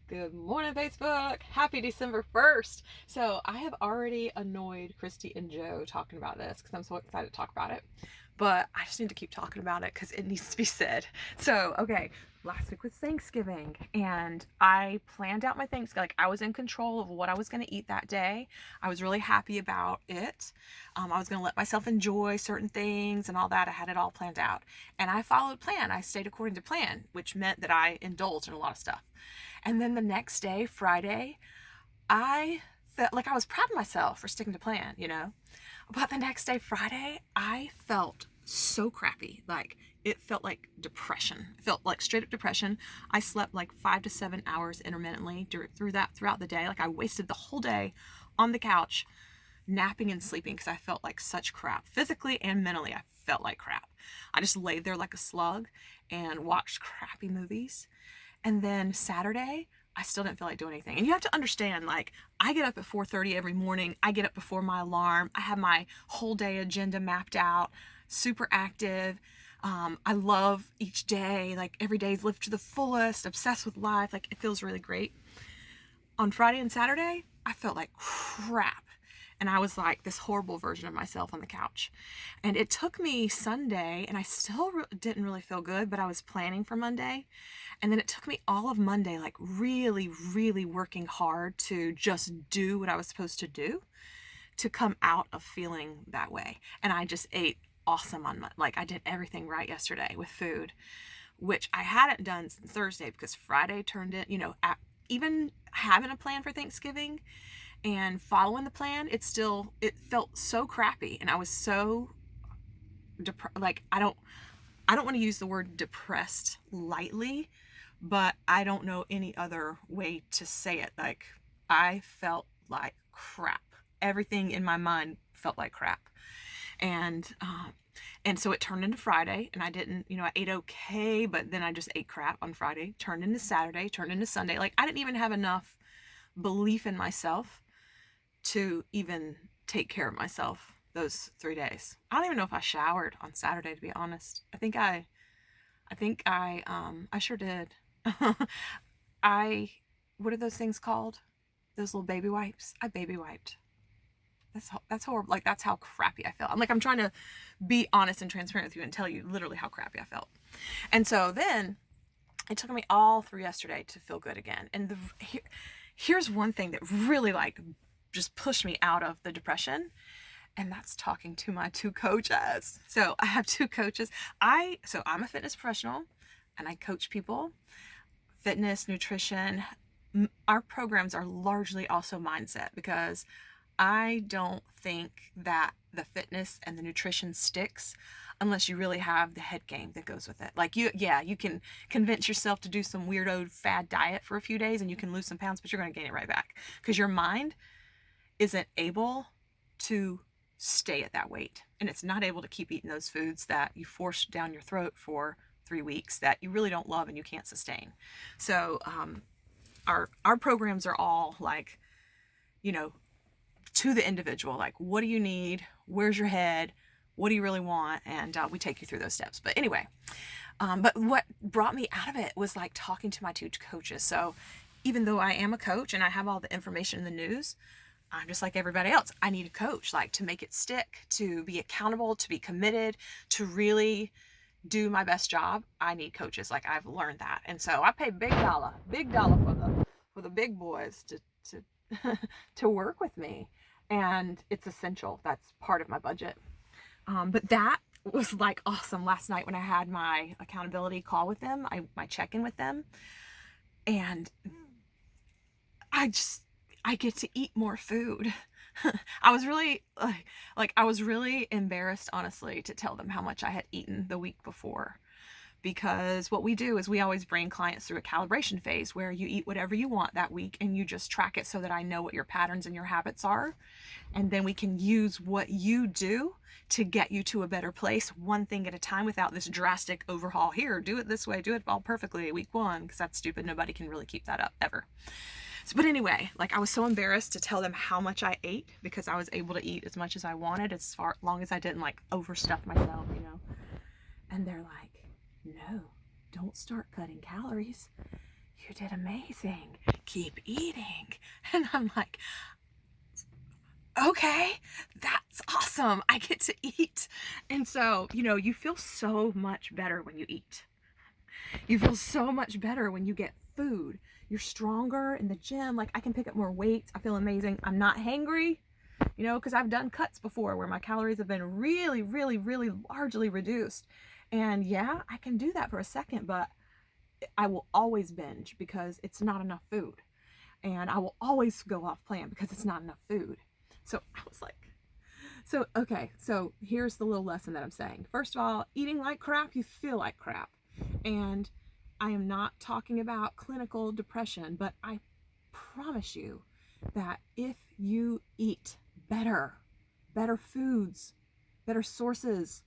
Good morning, Facebook. Happy December 1st. So, I have already annoyed Christy and Joe talking about this because I'm so excited to talk about it. But I just need to keep talking about it because it needs to be said. So, okay, last week was Thanksgiving and I planned out my Thanksgiving. Like, I was in control of what I was going to eat that day. I was really happy about it. I was going to let myself enjoy certain things and all that. I had it all planned out. And I followed plan. I stayed according to plan, which meant that I indulged in a lot of stuff. And then the next day, Friday, I felt like I was proud of myself for sticking to plan. But the next day, Friday, I felt so crappy. Like it felt like depression. It felt like straight up depression. I slept like 5 to 7 hours intermittently throughout the day. Like I wasted the whole day on the couch napping and sleeping because I felt like such crap. Physically and mentally, I felt like crap. I just laid there like a slug and watched crappy movies. And then Saturday, I still didn't feel like doing anything. And you have to understand, like, I get up at 4:30 every morning. I get up before my alarm. I have my whole day agenda mapped out, super active. I love each day. Like, every day is lived to the fullest, obsessed with life. Like, it feels really great. On Friday and Saturday, I felt like crap. And I was like this horrible version of myself on the couch. And it took me Sunday, and I still didn't really feel good, but I was planning for Monday. And then it took me all of Monday, like really, really working hard to just do what I was supposed to do to come out of feeling that way. And I just ate awesome on like I did everything right yesterday with food, which I hadn't done since Thursday because Friday turned in, even having a plan for Thanksgiving and following the plan, it felt so crappy. And I was so like, I don't want to use the word depressed lightly, but I don't know any other way to say it. Like I felt like crap. Everything in my mind felt like crap. And so it turned into Friday, and I didn't, I ate okay, but then I just ate crap on Friday, turned into Saturday, turned into Sunday. Like I didn't even have enough belief in myself to even take care of myself those 3 days. I don't even know if I showered on Saturday, to be honest. I sure did. What are those things called? Those little baby wipes? I baby wiped. That's horrible. Like that's how crappy I felt. I'm trying to be honest and transparent with you and tell you literally how crappy I felt. And so then it took me all through yesterday to feel good again. And here's one thing that really like just pushed me out of the depression, and that's talking to my two coaches. So I have two coaches. I'm a fitness professional and I coach people, fitness, nutrition. Our programs are largely also mindset because I don't think that the fitness and the nutrition sticks unless you really have the head game that goes with it. Like you can convince yourself to do some weirdo fad diet for a few days and you can lose some pounds, but you're going to gain it right back because your mind isn't able to stay at that weight, and it's not able to keep eating those foods that you force down your throat for 3 weeks that you really don't love and you can't sustain. So our programs are all like, to the individual, like what do you need, where's your head, what do you really want, and we take you through those steps. But anyway, but what brought me out of it was like talking to my two coaches. So even though I am a coach and I have all the information in the news, I'm just like everybody else. I need a coach, like to make it stick, to be accountable, to be committed, to really do my best job. I need coaches. Like I've learned that. And so I pay big dollar for the big boys to to work with me. And it's essential. That's part of my budget. But that was like awesome last night when I had my accountability call with them, my check-in with them. And I get to eat more food. I was really I was really embarrassed, honestly, to tell them how much I had eaten the week before. Because what we do is we always bring clients through a calibration phase where you eat whatever you want that week and you just track it so that I know what your patterns and your habits are. And then we can use what you do to get you to a better place, one thing at a time, without this drastic overhaul. Here, do it this way, do it all perfectly week one, because that's stupid. Nobody can really keep that up ever. But anyway, like I was so embarrassed to tell them how much I ate because I was able to eat as much as I wanted as long as I didn't like overstuff myself, And they're like, no, don't start cutting calories. you did amazing. Keep eating. And I'm like, okay, that's awesome. I get to eat. And so, you know, you feel so much better when you eat. You feel so much better when you get food. You're stronger in the gym. Like, I can pick up more weights. I feel amazing. I'm not hangry, you know, because I've done cuts before where my calories have been really, really, really largely reduced. And yeah, I can do that for a second, but I will always binge because it's not enough food. And I will always go off plan because it's not enough food. So I was like, okay, so here's the little lesson that I'm saying. First of all, eating like crap, you feel like crap. And I am not talking about clinical depression, but I promise you that if you eat better, better foods, better sources,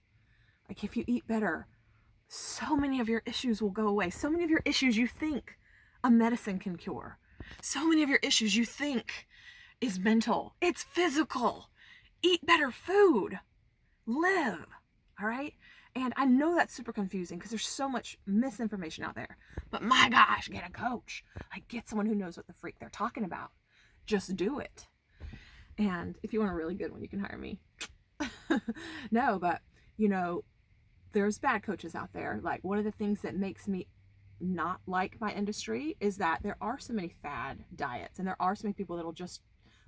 like if you eat better, so many of your issues will go away. So many of your issues you think a medicine can cure. So many of your issues you think is mental. It's physical. Eat better food. Live. All right? And I know that's super confusing because there's so much misinformation out there. But my gosh, get a coach. Like, get someone who knows what the freak they're talking about. Just do it. And if you want a really good one, you can hire me. No, but, you know, there's bad coaches out there. Like, one of the things that makes me not like my industry is that there are so many fad diets, and there are so many people that'll just,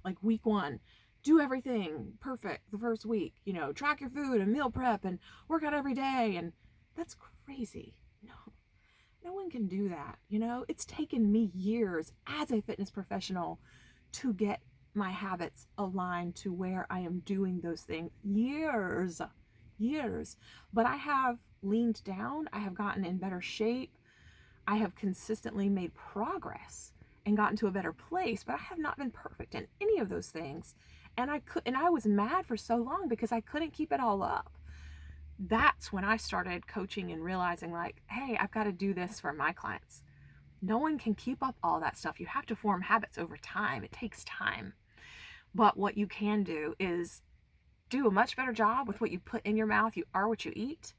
like, week one, do everything perfect the first week, you know, track your food and meal prep and work out every day. And that's crazy. No one can do that. You know, it's taken me years as a fitness professional to get my habits aligned to where I am doing those things. Years. But I have leaned down. I have gotten in better shape. I have consistently made progress and gotten to a better place, but I have not been perfect in any of those things. And I was mad for so long because I couldn't keep it all up. That's when I started coaching and realizing, like, hey, I've got to do this for my clients. No one can keep up all that stuff. You have to form habits over time. It takes time. But what you can do is do a much better job with what you put in your mouth. You are what you eat.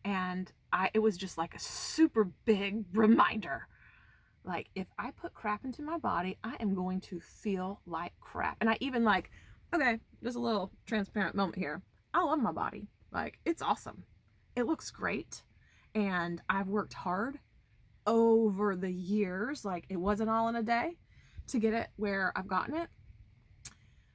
And it was just like a super big reminder. Like, if I put crap into my body, I am going to feel like crap. And I even, like, okay, just a little transparent moment here. I love my body. Like, it's awesome. It looks great. And I've worked hard over the years. Like, it wasn't all in a day to get it where I've gotten it.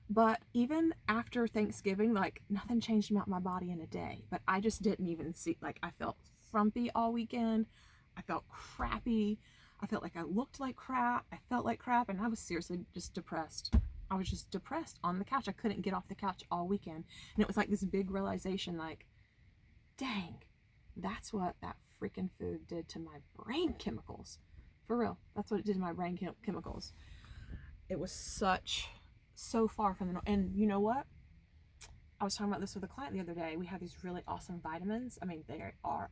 But even after Thanksgiving, like, nothing changed about my body in a day. But I just didn't even see, like, I felt frumpy all weekend. I felt crappy. I felt like I looked like crap. I felt like crap. And I was seriously just depressed. I was just depressed on the couch. I couldn't get off the couch all weekend. And it was like this big realization, like, dang, that's what that freaking food did to my brain chemicals. For real. That's what it did to my brain chemicals. It was so far from the, and you know what? I was talking about this with a client the other day. We have these really awesome vitamins. I mean, they are,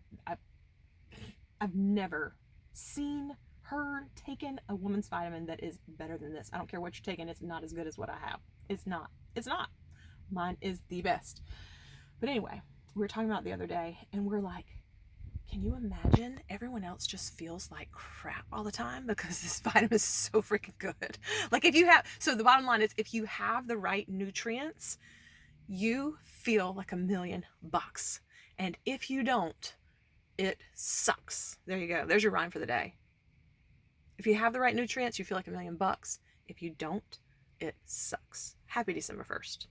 I've never seen, heard, taken a woman's vitamin that is better than this. I don't care what you're taking. It's not as good as what I have. It's not. Mine is the best. But anyway, we were talking about it the other day, and we're like, can you imagine everyone else just feels like crap all the time because this vitamin is so freaking good? Like, if you have, so the bottom line is, if you have the right nutrients, you feel like $1,000,000. And if you don't, it sucks. There you go. There's your rhyme for the day. If you have the right nutrients, you feel like $1,000,000. If you don't, it sucks. Happy December 1st.